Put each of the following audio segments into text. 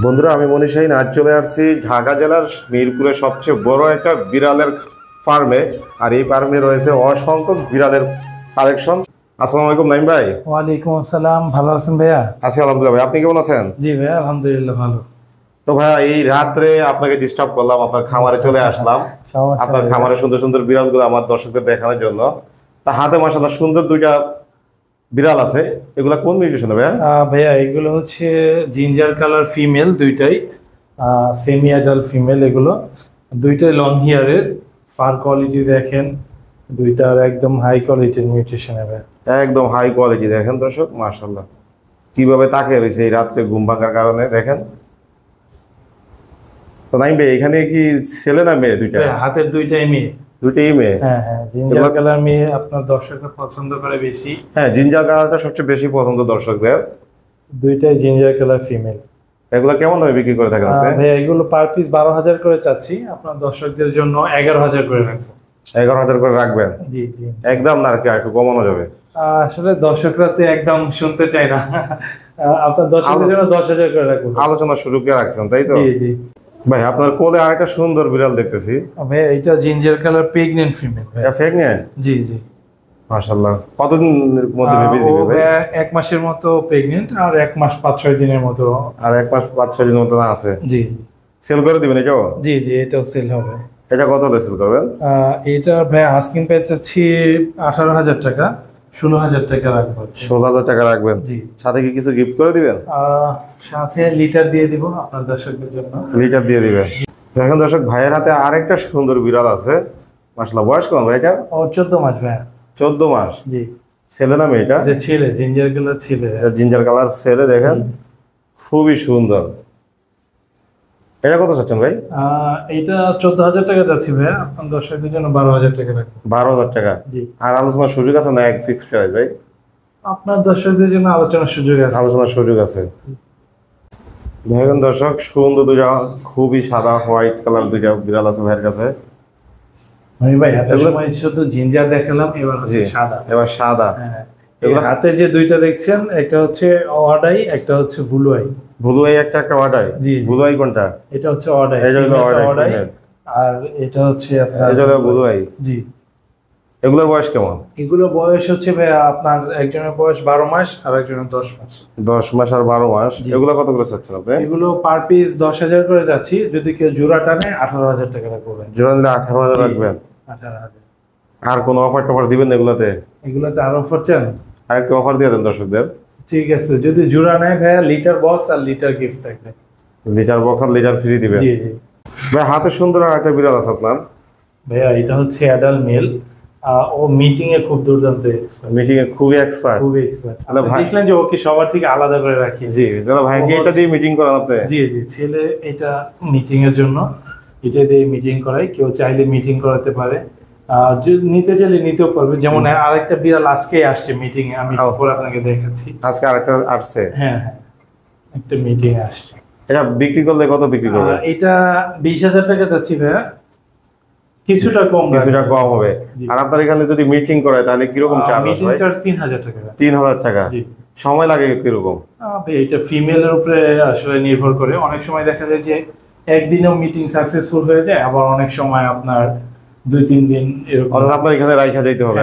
বন্ধুরা, আমি মনীষ শাহীন আজ চলে আসছি ঢাকা জেলার মিরপুরের সবচেয়ে বড় একটা বিড়ালের ফার্মে। আর এই ফার্মে রয়েছে অসংখ্য বিড়ালের কালেকশন। আসসালামু আলাইকুম নাইম ভাই। ওয়ালাইকুম আসসালাম। ভালো আছেন ভাইয়া? আছি আলহামদুলিল্লাহ। ভাই আপনি কেমন আছেন? জি ভাইয়া, আলহামদুলিল্লাহ ভালো। তো ভাইয়া, এই রাত্রে আপনাকে ডিস্টার্ব করলাম, আপনার খামারে চলে আসলাম আপনার খামারে সুন্দর সুন্দর বিড়ালগুলো আমার দর্শকদের দেখানোর জন্য। তা হাতে মাশাআল্লাহ সুন্দর দুইটা বিড়াল আছে। এগুলা কোন মিউটেশন ভাইয়া? ভাইয়া এগুলো হচ্ছে জিঞ্জার কালার ফিমেল, দুইটাই সেমি অ্যাডাল্ট ফিমেল। এগুলো দুইটাই লং হেয়ারের, ফার কোয়ালিটি দেখেন দুইটার একদম হাই কোয়ালিটির মিউটেশন হবে। একদম হাই কোয়ালিটি দেখেন দর্শক, মাশাআল্লাহ কিভাবে তাকিয়ে রয়েছে এই রাত্রে ঘুম ভাঙার কারণে দেখেন। তো নাইম ভাই, এখানে কি ছেলে না মেয়ে দুইটা? হাতের দুইটাই মেয়ে। দুইটাই মেয়ে? হ্যাঁ হ্যাঁ, জিঞ্জার কালার মেয়ে আপনার দর্শকরা পছন্দ করে বেশি। হ্যাঁ, জিঞ্জার কালারটা সবচেয়ে বেশি পছন্দ দর্শকদের। দুইটাই জিঞ্জার কালার ফিমেল। এগুলো কেমন দামে বিক্রি করে থাকেন আপনি? ভাইয়া এগুলো পার পিস 12,000 করে চাচ্ছি, আপনার দর্শকদের জন্য 11,000 করে রাখবো। 11,000 করে রাখবেন? জি জি। একদম না, আর কি একটু কমানো যাবে? আসলে দর্শকরা তো একদম শুনতে চায় না, আপনার দর্শকদের জন্য 10,000 করে রাখবো। আলোচনার সুযোগ রাখছেন তাই তো? জি জি। ভাই আপনার কোলে আরেকটা সুন্দর বিড়াল দেখতেছি। ভাই এটা জিঞ্জার কালার প্রেগন্যান্ট ফিমেল। এটা প্রেগন্যান্ট? জি জি। মাশাআল্লাহ। কতদিনের মধ্যে বেবি দিবে ভাই? 1 মাসের মতো প্রেগন্যান্ট, আর 1 মাস 5-6 দিনের মতো। আর 1 মাস 5-6 দিনের মতো আছে? জি। সেল করে দিবেন এটাও? জি জি, এটাও সেল হবে। এটা কত হলে সেল করবেন? এটা ভাই আস্কিং প্রাইস চাচ্ছি 18,000 টাকা, 16,000 টাকা রাখবো। 16,000 টাকা রাখবেন? জি। সাথে কি কিছু গিফট করে দিবেন? সাথে লিটার দিয়ে দিব আপনার দর্শকদের জন্য। লিটার দিয়ে দিবেন? দেখেন দর্শক, ভাইয়ের হাতে আরেকটা সুন্দর বিড়াল আছে। মাশাআল্লাহ। বয়স কেমন ভাই এটা? 14 মাস ভাই। 14 মাস? জি। ছেলে না মেয়েটা? ছেলে, জিঞ্জার কালার ছেলে। জিঞ্জার কালার ছেলে দেখেন, খুবই সুন্দর। এটা কত চাচ্ছেন ভাই? এটা 14,000 টাকা যাচ্ছে ভাই, আপনার দর্শকদের জন্য 12,000 টাকা রাখবো। 12,000 টাকা? জি। আর আলোচনার সুযোগ আছে না এক ফিক্সড প্রাইস ভাই? আপনার দর্শকদের জন্য আলোচনার সুযোগ আছে। আলোচনার সুযোগ আছে। দেখেন দর্শক, সুন্দর দুইটা খুবই সাদা হোয়াইট কালার দুইটা বিড়াল আছে ভাইয়ের কাছে। আমি ভাই এত সময় শুধু জিঞ্জার দেখালাম, এবার হচ্ছে সাদা। এবার সাদা। হ্যাঁ, এগুলো হাতে যে দুইটা দেখছেন, একটা হচ্ছে অডাই, একটা হচ্ছে ব্লু আই। ব্লু আই একটা অডাই? জি। ব্লু আই কোনটা? এটা হচ্ছে অডাই। এটা হলো অডাই, আর এটা হচ্ছে আপনার এটা হলো ব্লু আই। জি। এগুলোর বয়স কেমন? এগুলো বয়স হচ্ছে ভাই আপনার একজনের বয়স 12 মাস আর একজনের 10 মাস। 10 মাস আর 12 মাস। এগুলো কত করে চাচ্ছেন আপনি? এগুলো পার পিস 10,000 করে যাচ্ছি, যদি কেউ জোড়া টানে 18,000 টাকা রাখবেন। জোড়া নিলে 18,000 রাখবেন? 18,000। আর কোনো অফার টফার দিবেন এগুলাতে? এগুলোতে আরো অফার চান? আর একটু অফার দিয়ে দেন দর্শকদের। ঠিক আছে, যদি জোড়া নেয় ভাইয়া লিটার বক্স আর লিটার গিফট থাকবে। লিটার বক্স আর লিটার ফ্রি দিবেন? জি জি। ভাই হাতে সুন্দর আর একটা বিড়াল আছে আপনার। ভাইয়া এটা হচ্ছে অ্যাডাল্ট মেল। ও মিটিং এ খুব দুর্দান্ত এক্সপার্ট। মিটিং এ খুবই এক্সপার্ট? খুবই এক্সপার্ট। দেখলেন যে ওকে সবার থেকে আলাদা করে রাখি। জি, দাদা ভাই কি এটা দিয়ে মিটিং করান আপনি? জি জি, ছেলে এটা মিটিং এর জন্য এটা দিয়ে মিটিং করাই, কেউ চাইলে মিটিং করাতে পারে, যদি নিতে চাইলে নিতেও পারবে। যেমন আরেকটা বিড়াল আজকে আসছে মিটিং এ, আমি পরে আপনাকে দেখাচ্ছি। আজকে আরেকটা আসছে? হ্যাঁ হ্যাঁ, একটা মিটিং এ আসছে। এটা বিক্রি করলে কত বিক্রি করবে? এটা 20,000 টাকা যাচ্ছি ভাইয়া, কিছুটা কম হবে। আর আপনার এখানে যদি মিটিং করায় তাহলে কিরকম চার্জ আসবে? মিটিং চার্জ 3,000 টাকা। 3,000 টাকা? সময় লাগে কিরকম? এটা ফিমেলের উপরে আসলে নির্ভর করে। অনেক সময় দেখা যায় যে একদিনেও মিটিং সাকসেসফুল হয়ে যায়, আবার অনেক সময় আপনার 2-3 দিন এরকম। অর্থাৎ আপনার এখানে রাইখা যাইতে হবে?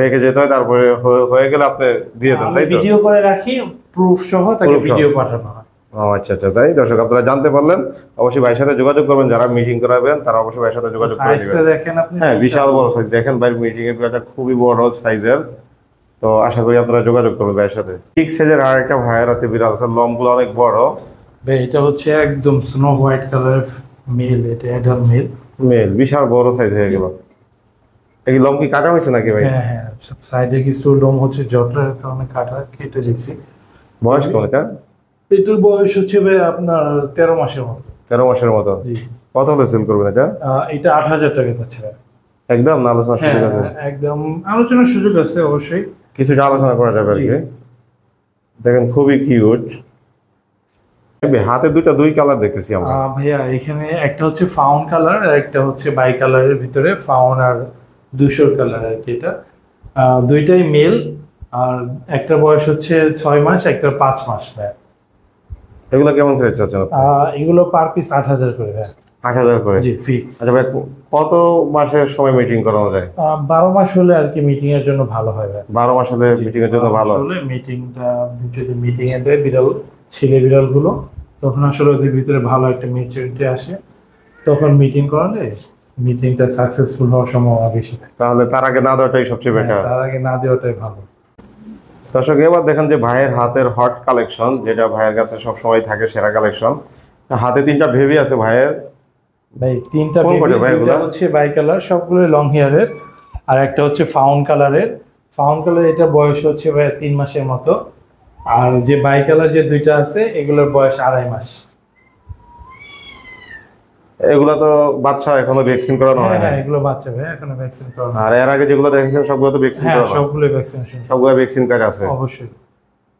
রেখে যেতে হয়, তারপরে হয়ে গেলে আপনি দিয়ে দেন তাই তো? ভিডিও করে রাখি, প্রুফ সহ তাকে ভিডিও পাঠানো হয়। আচ্ছা আচ্ছা, তাই দর্শক আপনারা জানতে পারলেন। অবশ্যই ভাইয়ের সাথে যোগাযোগ করবেন, যারা মিটিং করাবেন তারা অবশ্যই ভাইয়ের সাথে যোগাযোগ করে দিবেন। দেখেন আপনি, হ্যাঁ বিশাল বড় সাইজ দেখেন ভাই, মিটিং এর একটা খুবই বড় সাইজের। তো আশা করি আপনারা যোগাযোগ করবেন ভাইয়ের সাথে। ঠিক সাইজের আর একটা ভাইয়ের হাতে বিড়াল আছে, লম্বগুলো অনেক বড়। ভাই এটা হচ্ছে একদম স্নো হোয়াইট কালারের মেল, এটা অ্যাডাল্ট মেল। মেল বিশাল বড় সাইজ হয়ে গেল। এই লম কি কাটা হয়েছে নাকি ভাই? হ্যাঁ হ্যাঁ, সাইডে কিছু লোম হচ্ছে জটার কারণে কাটা, কেটে দিয়েছি। বয়স কেমন এটা? এটার বয়স হচ্ছে ভাই আপনার 13 মাসের মতো। 13 মাসের মতো? কত হলে সেল করবেন এটা? এটা 8,000 টাকা যাচ্ছে। একদম না আলোচনার সুযোগ আছে? একদম আলোচনার সুযোগ আছে, অবশ্যই কিছুটা আলোচনা করা যাবে আর কি। দেখেন খুবই কিউট। হাতে দুই কালার দেখতেছি আমরা ভাইয়া। এখানে একটা হচ্ছে ফাউন কালার আর একটা হচ্ছে বাই কালারের ভিতরে, ফাউন আর ধূসর কালার আর কি। এটা দুইটাই মেল, আর একটা বয়স হচ্ছে 6 মাস, একটা 5 মাস। ভাইয়া এগুলো কেমন করে চাচ্ছেন আপনি? এগুলো পার পিস 8,000 করে ভাই। 8,000 করে? জি ফিক্স। আচ্ছা ভাই, কত মাসের সময় মিটিং করানো যায়? 12 মাস হলে আর কি মিটিং এর জন্য ভালো হয় ভাই। 12 মাস হলে মিটিং এর জন্য ভালো। আসলে মিটিংটা যদি মিটিং এ দেয় বিড়াল, ছেলে বিড়াল গুলো, তখন আসলে ওদের ভিতরে ভালো একটা ম্যাচুরিটি আসে, তখন মিটিং করালে মিটিংটা সাকসেসফুল হওয়ার সম্ভাবনা বেশি থাকে। তাহলে তার আগে না দেওয়াটাই সবচেয়ে বেটার। তার আগে না দেওয়াটাই ভালো। দর্শক, এবার দেখেন যে ভাইয়ের হাতের হট কালেকশন, যেটা ভাইয়ের কাছে সব সময় থাকে সেরা কালেকশন। হাতে 3টা বেবি আছে ভাইয়ের। ভাই 3টা কোন কোটে ভাই বেবি, এগুলা? হচ্ছে বাই কালার, সবগুলো লং হেয়ারের, আর একটা হচ্ছে ফাউন্ড কালারের। ফাউন্ড কালার এটা বয়স হচ্ছে ভাই 3 মাসের মতো, আর যে বাই কালার যে 2টা আছে এগুলোর বয়স 2.5 মাস। এগুলা তো বাচ্চা, এখনো ভ্যাকসিন করানো হয় না। হ্যাঁ এগুলো বাচ্চা ভাই, এখনো ভ্যাকসিন করানো। আর এর আগে যেগুলো দেখেছেন সবগুলো তো ভ্যাকসিন হ্যাঁ করানো। সবগুলো ভ্যাকসিনেশন। সবগুলো ভ্যাকসিন কার্ড আছে। অবশ্যই।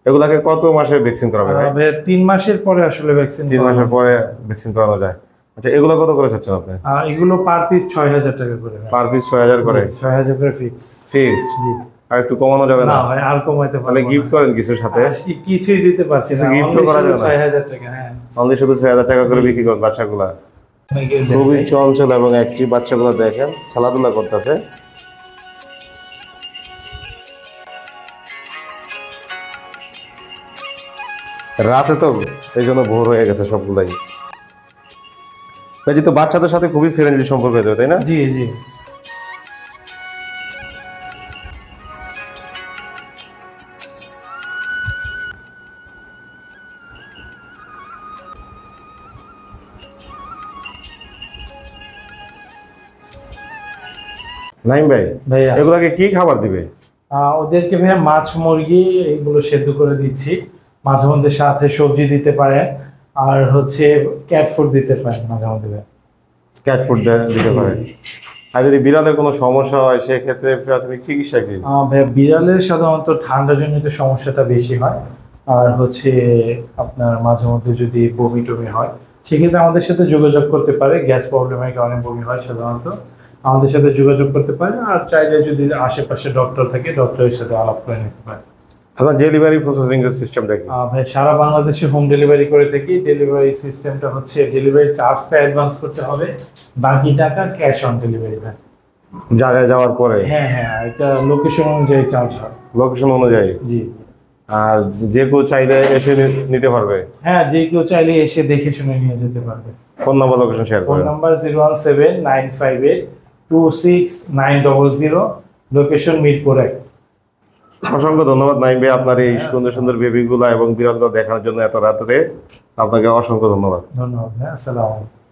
এগুলাকে কত মাসে ভ্যাকসিন করাবে ভাই? 3 মাসের পরে আসলে ভ্যাকসিন। 3 মাসের পরে ভ্যাকসিন করানো যায়। আচ্ছা, এগুলো কত করে চাচ্ছেন আপনি? এগুলো পার পিস 6,000 টাকা করে ভাই। পার পিস 6,000 করে? 6,000 করে ফিক্স। ফিক্সড? জি। আর একটু কমানো যাবে না না? ভাই আর কমাইতে পারবো তাহলে না। গিফট করেন কিছু সাথে? কিছুই দিতে পারছি না, কিছু gift ও only করা শুধু যাবে না? 6,000 টাকা। হ্যাঁ অনলি শুধু 6,000 টাকা করে বিক্রি করেন বাচ্চাগুলা। খুবই চঞ্চল এবং অ্যাক্টিভ বাচ্চাগুলো, দেখেন খেলাধুলা করতেছে। রাতে তো এই জন্য ভোর হয়ে গেছে সবগুলাই। ভাই, তো বাচ্চাদের সাথে খুবই ফ্রেন্ডলি সম্পর্ক হয়ে যাবে, তাই না? জি জি। নাইম ভাই, ভাইয়া এগুলাকে কি খাবার দিবে? ওদেরকে ভাইয়া মাছ মুরগি এগুলো সেদ্ধ করে দিচ্ছি, মাঝে মধ্যে সাথে সবজি দিতে পারে, আর হচ্ছে ক্যাট ফুড দিতে পারে মাঝে মধ্যে ভাইয়া। ক্যাট ফুড দিতে পারে। আর যদি বিড়ালের কোনো সমস্যা হয় সেক্ষেত্রে প্রাথমিক চিকিৎসা কি? ভাইয়া বিড়ালের সাধারণত ঠান্ডাজনিত সমস্যাটা বেশি হয়, আর হচ্ছে আপনার মাঝে মধ্যে যদি বমি টমি হয় সেক্ষেত্রে আমাদের সাথে যোগাযোগ করতে পারে। গ্যাস প্রবলেমের কারণে বমি হয় সাধারণত, আমাদের সাথে যোগাযোগ করতে পারে। আর চাইলে যদি আশেপাশে ডক্টর থাকে ডক্টরের সাথে আলাপ করে নিতে পারে। আপনার ডেলিভারি প্রসেসিং এর সিস্টেমটা কি? ভাই সারা বাংলাদেশে হোম ডেলিভারি করে থাকি। ডেলিভারি সিস্টেমটা হচ্ছে ডেলিভারি চার্জটা অ্যাডভান্স করতে হবে, বাকি টাকা ক্যাশ অন ডেলিভারি ভাই। জায়গায় যাওয়ার পরে? হ্যাঁ হ্যাঁ, এটা লোকেশন অনুযায়ী চার্জ হয়। লোকেশন অনুযায়ী? জি। আর যে কেউ চাইলে এসে নিতে পারবে? হ্যাঁ, যে কেউ চাইলে এসে দেখে শুনে নিয়ে যেতে পারবে। Phone number, location share phone করেন। Number 017-958-26900, location Mirpur 1। অসংখ্য ধন্যবাদ নাইম ভাই, আপনার এই সুন্দর সুন্দর বেবিগুলো এবং বিড়ালগুলো দেখানোর জন্য এত রাতে। আপনাকে অসংখ্য ধন্যবাদ। ধন্যবাদ ভাই, আসসালামু আলাইকুম।